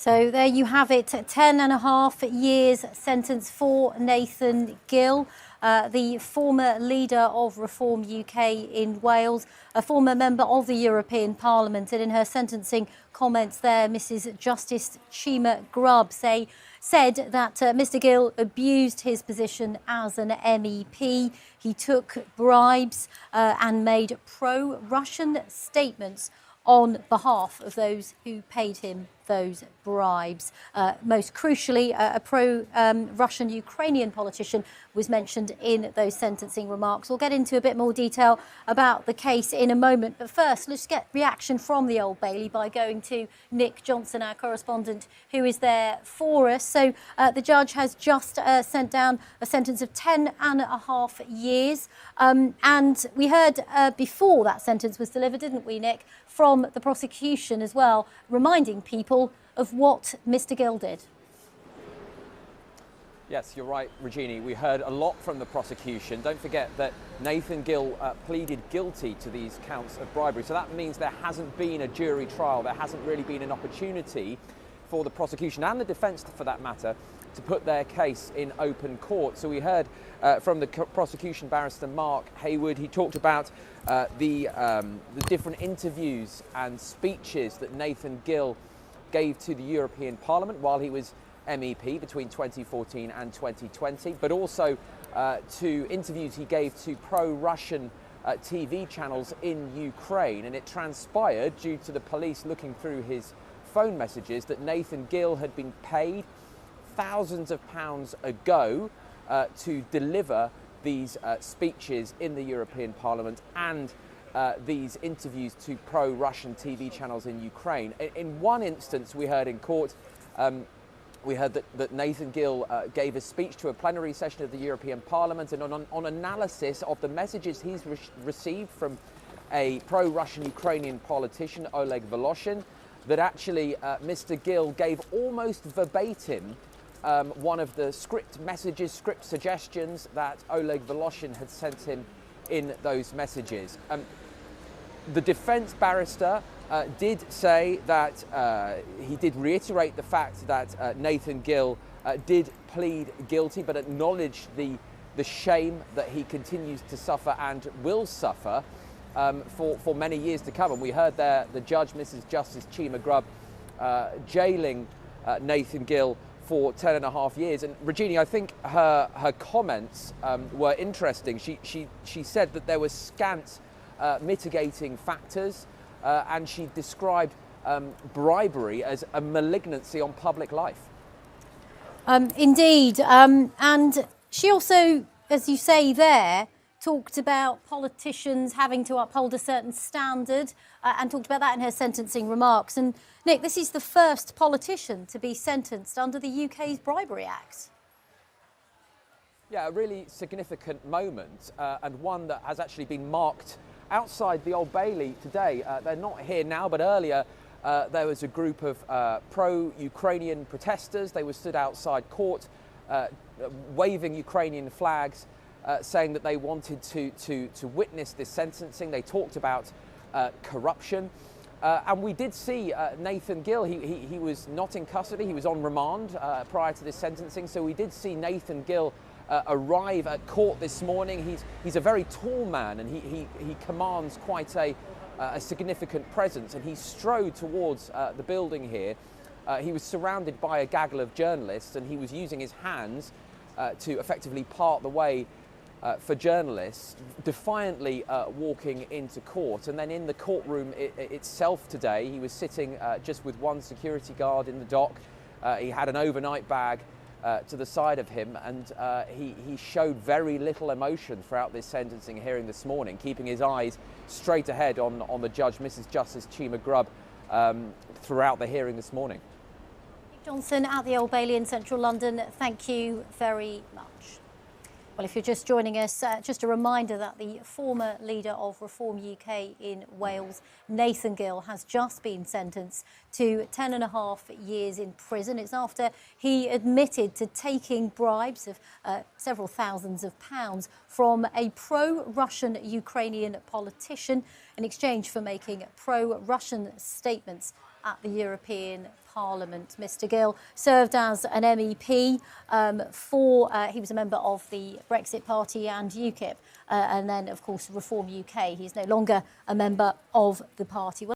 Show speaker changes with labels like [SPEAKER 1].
[SPEAKER 1] So there you have it, 10.5 years sentence for Nathan Gil, the former leader of Reform UK in Wales, a former member of the European Parliament. And in her sentencing comments there, Mrs Justice Cheema-Grubb said that Mr Gill abused his position as an MEP. He took bribes and made pro-Russian statements on behalf of those who paid him those bribes. Most crucially, a pro-Russian Ukrainian politician was mentioned in those sentencing remarks. We'll get into a bit more detail about the case in a moment. But first, let's get reaction from the Old Bailey by going to Nick Johnson, our correspondent, who is there for us. So the judge has just sent down a sentence of 10.5 years. And we heard before that sentence was delivered, didn't we, Nick, from the prosecution as well, reminding people of what Mr Gill did.
[SPEAKER 2] Yes, you're right, Regina. We heard a lot from the prosecution. Don't forget that Nathan Gil pleaded guilty to these counts of bribery. So that means there hasn't been a jury trial. There hasn't really been an opportunity for the prosecution and the defence, for that matter, to put their case in open court. So we heard from the prosecution barrister Mark Hayward. He talked about the different interviews and speeches that Nathan Gil gave to the European Parliament while he was MEP between 2014 and 2020, but also to interviews he gave to pro-Russian TV channels in Ukraine. And it transpired, due to the police looking through his phone messages, that Nathan Gil had been paid thousands of pounds ago to deliver these speeches in the European Parliament and these interviews to pro-Russian TV channels in Ukraine. In one instance, we heard in court, we heard that Nathan Gil gave a speech to a plenary session of the European Parliament, and on analysis of the messages he's received from a pro-Russian Ukrainian politician, Oleg Voloshin, that actually Mr Gil gave almost verbatim one of the script suggestions that Oleg Voloshin had sent him in those messages. The defence barrister did say that he did reiterate the fact that Nathan Gil did plead guilty, but acknowledged the shame that he continues to suffer and will suffer for many years to come. And we heard there the judge, Mrs Justice Cheema-Grubb, jailing Nathan Gil for 10.5 years. And Regina, I think her comments were interesting. She said that there were scant mitigating factors, and she described bribery as a malignancy on public life.
[SPEAKER 1] Indeed. And she also, as you say there, talked about politicians having to uphold a certain standard and talked about that in her sentencing remarks. And Nick, this is the first politician to be sentenced under the UK's Bribery Act.
[SPEAKER 2] Yeah, a really significant moment, and one that has actually been marked outside the Old Bailey today. They're not here now, but earlier there was a group of pro-Ukrainian protesters. They were stood outside court waving Ukrainian flags, saying that they wanted to witness this sentencing. They talked about corruption. And we did see Nathan Gil. He was not in custody. He was on remand prior to this sentencing. So we did see Nathan Gil arrive at court this morning. He's a very tall man, and he commands quite a significant presence. And he strode towards the building here. He was surrounded by a gaggle of journalists, and he was using his hands to effectively part the way for journalists, defiantly walking into court. And then in the courtroom itself today, he was sitting just with one security guard in the dock. He had an overnight bag to the side of him, and he showed very little emotion throughout this sentencing hearing this morning, keeping his eyes straight ahead on the judge, Mrs Justice Cheema-Grubb, throughout the hearing this morning.
[SPEAKER 1] Johnson at the Old Bailey in central London, thank you very much. Well, if you're just joining us, just a reminder that the former leader of Reform UK in Wales, Nathan Gil, has just been sentenced to 10.5 years in prison. It's after he admitted to taking bribes of several thousands of pounds from a pro-Russian Ukrainian politician in exchange for making pro-Russian statements at the European Parliament. Mr Gill served as an MEP he was a member of the Brexit Party and UKIP, and then, of course, Reform UK. He's no longer a member of the party.